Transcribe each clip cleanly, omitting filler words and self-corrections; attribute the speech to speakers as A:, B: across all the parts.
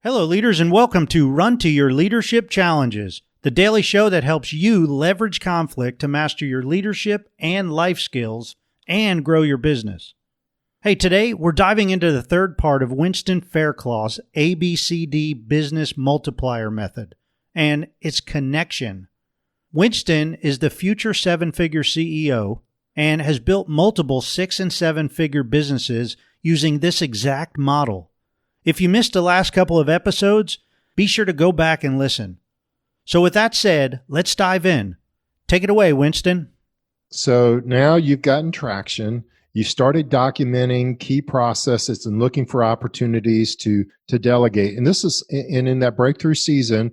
A: Hello, leaders, and welcome to Run to Your Leadership Challenges, the daily show that helps you leverage conflict to master your leadership and life skills and grow your business. Hey, today we're diving into the third part of Winston Faircloth's ABCD Business Multiplier Method, and its connection. Winston is the future seven-figure CEO and has built multiple 6- and 7-figure businesses using this exact model. If you missed the last couple of episodes, be sure to go back and listen. So with that said, let's dive in. Take it away, Winston.
B: So now you've gotten traction. You started documenting key processes and looking for opportunities to delegate. And this is, and in that breakthrough season,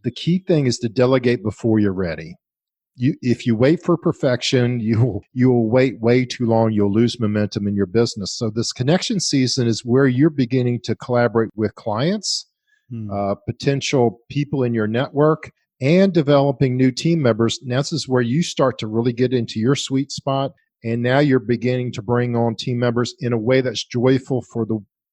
B: the key thing is to delegate before you're ready. If you wait for perfection, you will wait way too long. You'll lose momentum in your business. So this connection season is where you're beginning to collaborate with clients, potential people in your network, and developing new team members. And this is where you start to really get into your sweet spot. And now you're beginning to bring on team members in a way that's joyful for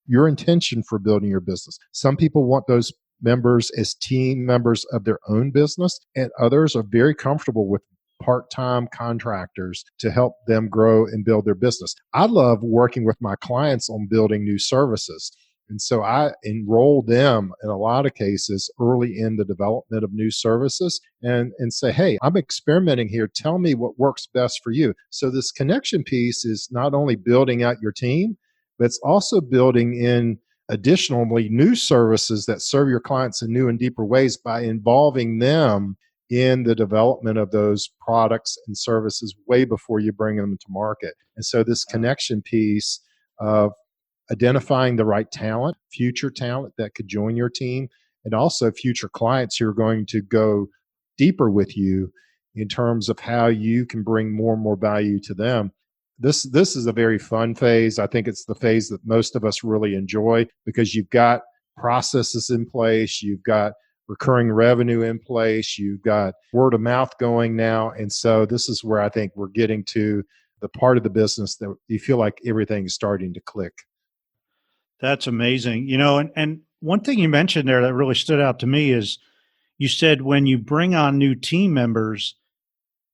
B: your intention for building your business. Some people want those members as team members of their own business, and others are very comfortable with part-time contractors to help them grow and build their business. I love working with my clients on building new services. And so I enroll them in a lot of cases early in the development of new services and say, hey, I'm experimenting here. Tell me what works best for you. So this connection piece is not only building out your team, but it's also building in additionally new services that serve your clients in new and deeper ways by involving them in the development of those products and services way before you bring them to market. And so this connection piece of identifying the right talent, future talent that could join your team, and also future clients who are going to go deeper with you in terms of how you can bring more and more value to them. This is a very fun phase. I think it's the phase that most of us really enjoy because you've got processes in place, you've got recurring revenue in place, you've got word of mouth going now. And so this is where I think we're getting to the part of the business that you feel like everything's starting to click.
A: That's amazing. And one thing you mentioned there that really stood out to me is you said when you bring on new team members,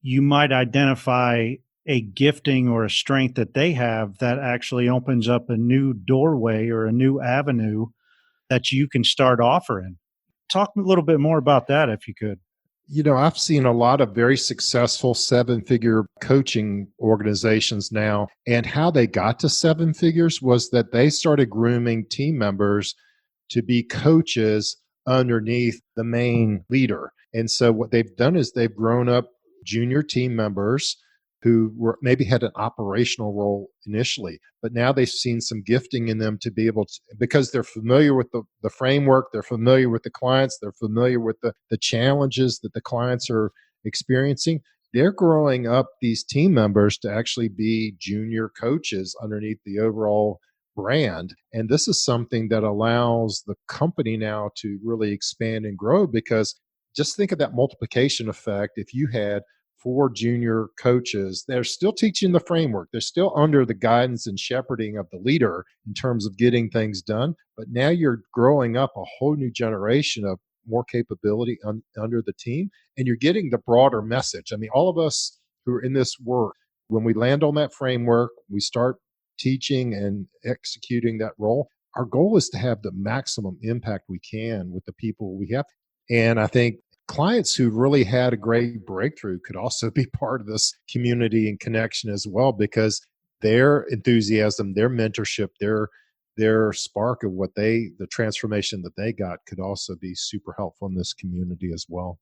A: you might identify a gifting or a strength that they have that actually opens up a new doorway or a new avenue that you can start offering. Talk a little bit more about that if you could.
B: I've seen a lot of very successful 7-figure coaching organizations now, and how they got to 7 figures was that they started grooming team members to be coaches underneath the main leader. And so what they've done is they've grown up junior team members who maybe had an operational role initially, but now they've seen some gifting in them to be able to, because they're familiar with the framework, they're familiar with the clients, they're familiar with the challenges that the clients are experiencing. They're growing up these team members to actually be junior coaches underneath the overall brand. And this is something that allows the company now to really expand and grow, because just think of that multiplication effect. If you had 4 junior coaches, they're still teaching the framework. They're still under the guidance and shepherding of the leader in terms of getting things done. But now you're growing up a whole new generation of more capability under the team, and you're getting the broader message. I mean, all of us who are in this work, when we land on that framework, we start teaching and executing that role. Our goal is to have the maximum impact we can with the people we have. And I think clients who really had a great breakthrough could also be part of this community and connection as well, because their enthusiasm, their mentorship, their spark of the transformation that they got could also be super helpful in this community as well.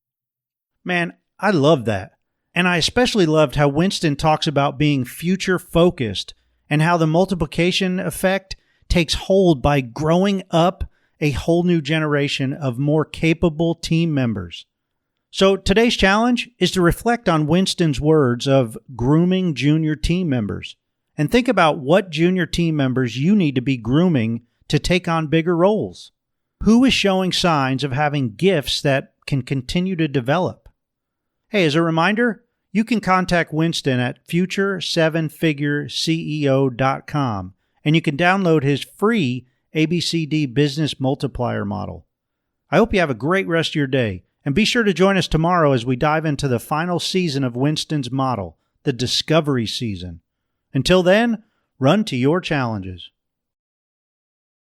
A: Man, I love that. And I especially loved how Winston talks about being future focused and how the multiplication effect takes hold by growing up a whole new generation of more capable team members. So today's challenge is to reflect on Winston's words of grooming junior team members and think about what junior team members you need to be grooming to take on bigger roles. Who is showing signs of having gifts that can continue to develop? Hey, as a reminder, you can contact Winston at future7figureceo.com, and you can download his free ABCD Business Multiplier Model. I hope you have a great rest of your day, and be sure to join us tomorrow as we dive into the final season of Winston's model, the Discovery Season. Until then, run to your challenges.